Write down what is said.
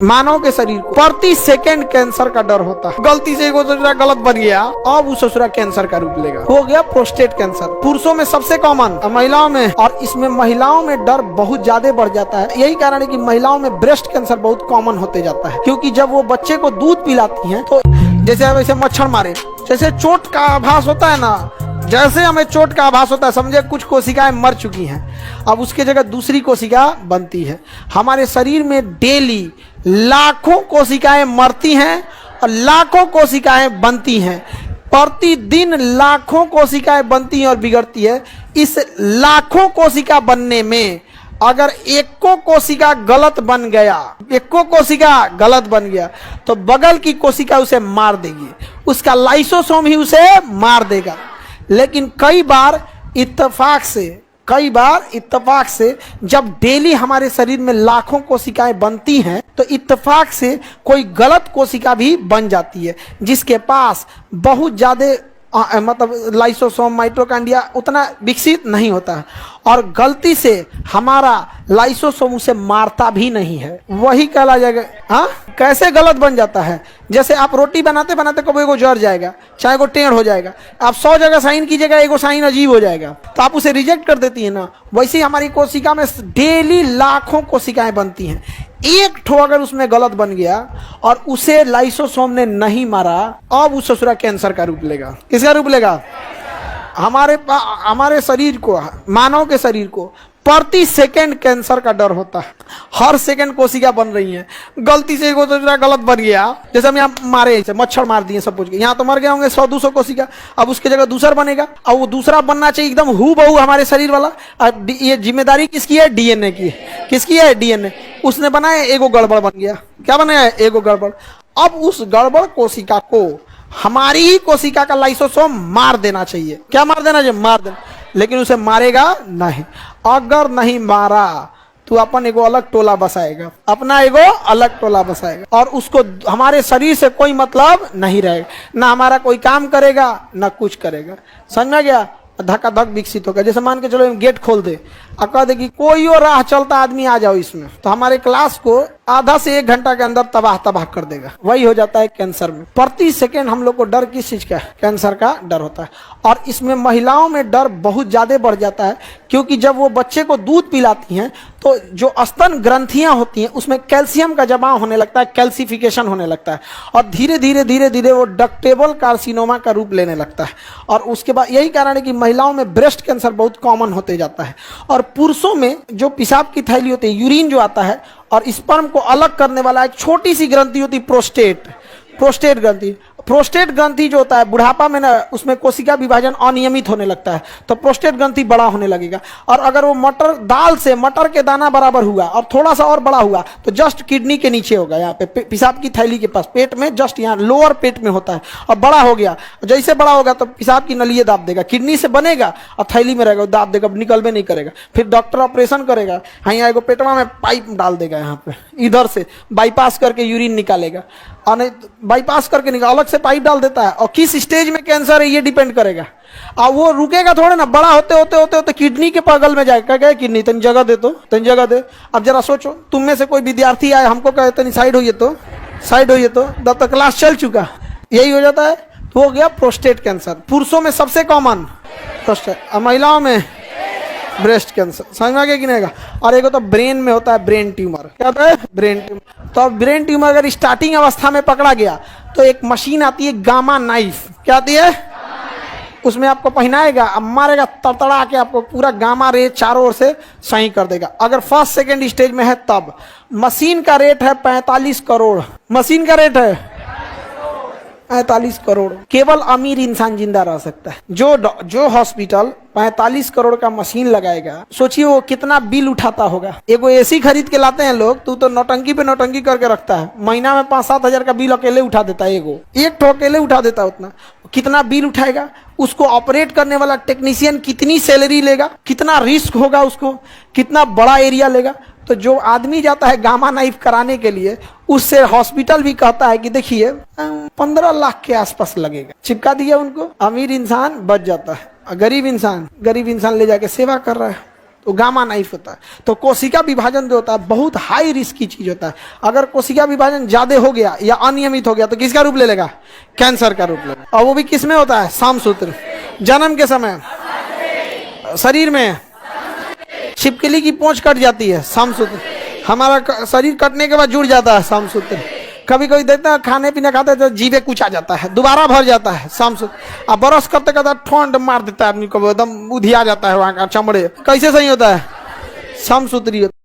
मानव के शरीर को प्रति सेकंड कैंसर का डर होता है। गलती से एगो ससुरा गलत बन गया, अब वो ससुरा कैंसर का रूप लेगा। हो गया प्रोस्टेट कैंसर। पुरुषों में सबसे कॉमन, महिलाओं में, और इसमें महिलाओं में डर बहुत ज्यादा बढ़ जाता है। यही कारण है कि महिलाओं में ब्रेस्ट कैंसर बहुत कॉमन होते जाता है, क्योंकि जब वो बच्चे को दूध पिलाती हैं तो जैसे वैसे मच्छर मारे, जैसे चोट का आभास होता है ना, जैसे हमें चोट का आभास होता है, समझे कुछ कोशिकाएं मर चुकी हैं, अब उसके जगह दूसरी कोशिका बनती है। हमारे शरीर में डेली लाखों कोशिकाएं मरती हैं और लाखों कोशिकाएं बनती हैं। प्रतिदिन लाखों कोशिकाएं बनती हैं और बिगड़ती है। इस लाखों कोशिका बनने में अगर एको कोशिका गलत बन गया तो बगल की कोशिका उसे मार देगी, उसका लाइसोसोम ही उसे मार देगा। लेकिन कई बार इत्तेफाक से जब डेली हमारे शरीर में लाखों कोशिकाएं बनती हैं तो इत्तेफाक से कोई गलत कोशिका भी बन जाती है, जिसके पास बहुत ज़्यादा मतलब लाइसोसोम माइटोकॉन्ड्रिया उतना विकसित नहीं होता है, और गलती से हमारा लाइसोसोम उसे मारता भी नहीं है, वही कहला जाएगा। हाँ, कैसे गलत बन जाता है? जैसे आप रोटी बनाते बनाते कभी एगो जर जाएगा, चाहे एगो टेढ़ हो जाएगा, आप 100 जगह साइन कीजिएगा, एगो साइन अजीब हो जाएगा, तो आप उसे रिजेक्ट कर देती है ना। वैसे ही हमारी कोशिका में डेली लाखों कोशिकाएं बनती हैं, एक ठो अगर उसमें गलत बन गया और उसे लाइसोसोम ने नहीं मारा, अब उस ससुरा कैंसर का रूप लेगा। किसका रूप लेगा? हमारे शरीर को, मानव के शरीर को प्रति सेकंड कैंसर का डर होता है। हर सेकंड कोशिका बन रही है। गलती से एगो ससुरा गलत बन गया, जैसे हम यहाँ मारे, मच्छर मार दिए सब कुछ, यहाँ तो मर गए होंगे 100-200 कोशिका, अब उसके जगह दूसरा बनेगा, और वो दूसरा बनना चाहिए एकदम हूबहू हमारे शरीर वाला। अब ये जिम्मेदारी किसकी है? डीएनए की। किसकी है? डीएनए। उसने बनाया, एगो गड़बड़ बन गया। क्या बनाया? एगो गड़बड़। अब उस गड़बड़ कोशिका को हमारी ही कोशिका का लाइसोसोम मार देना चाहिए। क्या मार देना चाहिए? मार देना। लेकिन उसे मारेगा नहीं। अगर नहीं मारा तो अपन एगो अलग टोला बसाएगा, अपना एगो अलग टोला बसाएगा, और उसको हमारे शरीर से कोई मतलब नहीं रहेगा, ना हमारा कोई काम करेगा ना कुछ करेगा। समझ में गया? धक्का धक विकसित होगा। जैसे मान के चलो गेट खोल दे और कह दे कि कोई और राह चलता आदमी आ जाओ इसमें, तो हमारे क्लास को आधा से 1 घंटा के अंदर तबाह कर देगा। वही हो जाता है कैंसर में। प्रति सेकंड हम लोग को डर किस चीज का है? कैंसर का डर होता है। और इसमें महिलाओं में डर बहुत ज्यादा बढ़ जाता है, क्योंकि जब वो बच्चे को दूध पिलाती हैं तो जो स्तन ग्रंथियां होती हैं उसमें कैल्शियम का जमाव होने लगता है, कैल्सिफिकेशन होने लगता है, और धीरे धीरे वो डक्टेबल कार्सिनोमा का रूप लेने लगता है। और उसके बाद यही कारण है कि महिलाओं में ब्रेस्ट कैंसर बहुत कॉमन होते जाता है। और पुरुषों में जो पेशाब की थैली होती है, यूरिन जो आता है, और स्पर्म को अलग करने वाला एक छोटी सी ग्रंथि होती है, प्रोस्टेट ग्रंथि। प्रोस्टेट ग्रंथि जो होता है बुढ़ापा में ना, उसमें कोशिका विभाजन अनियमित होने लगता है, तो प्रोस्टेट ग्रंथि बड़ा होने लगेगा। और अगर वो मटर के दाना बराबर हुआ और थोड़ा सा और बड़ा हुआ तो जस्ट किडनी के नीचे होगा, यहाँ पे पेशाब की थैली के पास, पेट में जस्ट यहाँ लोअर पेट में होता है, और बड़ा हो गया, जैसे बड़ा होगा तो पेशाब की नली दाब देगा, किडनी से बनेगा और थैली में रहेगा, दाब देगा, निकलबे नहीं करेगा। फिर डॉक्टर ऑपरेशन करेगा, हाँ यहाँ एगो पेटवा में पाइप डाल देगा, यहाँ पे इधर से बाईपास करके यूरिन निकालेगा, और नहीं बाईपास करके अलग से पाइप डाल देता है। और किस स्टेज में कैंसर है ये डिपेंड करेगा। और वो रुकेगा थोड़े ना, बड़ा होते किडनी के बगल में जाएगा, क्या किडनी तन जगह दे, तो तन जगह दे। अब जरा सोचो, तुम में से कोई विद्यार्थी आए, हमको कहे तनी साइड होइए तो तब तक क्लास चल चुका। यही हो जाता है। तो हो गया प्रोस्टेट कैंसर। पुरुषों में सबसे कॉमन प्रोस्टेट, और महिलाओं में ब्रेस्ट कैंसर। समझ में आ गया कि नहीं? और एक तो ब्रेन में होता है ब्रेन ट्यूमर। क्या होता है? Brain tumour. तो अब ब्रेन ट्यूमर अगर स्टार्टिंग अवस्था में पकड़ा गया तो एक मशीन आती है गामा नाइफ। क्या आती है? उसमें आपको पहनाएगा, अब मारेगा, तड़तड़ा के आपको पूरा गामा रे चारों ओर से सही कर देगा। अगर फर्स्ट सेकेंड स्टेज में है तब। मशीन का रेट है 45 करोड़। मशीन का रेट है 45 करोड़। केवल अमीर इंसान जिंदा रह सकता है। जो हॉस्पिटल 45 करोड़ का मशीन लगाएगा, सोचिए वो कितना बिल उठाता होगा। एगो एसी खरीद के लाते हैं लोग, तो नौटंकी पे नौटंकी करके रखता है, महीना में 5-7 हजार का बिल अकेले उठा देता है। एक ठो अकेले उठा देता है। उतना कितना बिल उठाएगा? उसको ऑपरेट करने वाला टेक्नीशियन कितनी सैलरी लेगा, कितना रिस्क होगा, उसको कितना बड़ा एरिया लेगा। तो जो आदमी जाता है गामा नाइफ कराने के लिए, उससे हॉस्पिटल भी कहता है कि देखिए 15 लाख के आसपास लगेगा। चिपका दिया उनको, अमीर इंसान बच जाता है, गरीब इंसान ले जाके सेवा कर रहा है। तो गामा नाइफ होता है। तो कोशिका विभाजन जो होता है बहुत हाई रिस्क की चीज होता है। अगर कोशिका विभाजन ज्यादा हो गया या अनियमित हो गया तो किसका रूप ले लेगा? कैंसर का रूप लेगा। और वो भी किस में होता है? सामसूत्र। जन्म के समय शरीर में छिपकली की पूंछ कट जाती है, सामसूत्र। हमारा शरीर कटने के बाद जुड़ जाता है, सामसूत्र। कभी कभी देखते हैं खाने पीने खाते तो जीभे कुचा जाता है, दोबारा भर जाता है, सामसूत्र। अब ब्रश करते करते ठंड मार देता है आदमी को, एकदम उधिया जाता है वहां का चमड़े। कैसे सही होता है? सामसूत्री।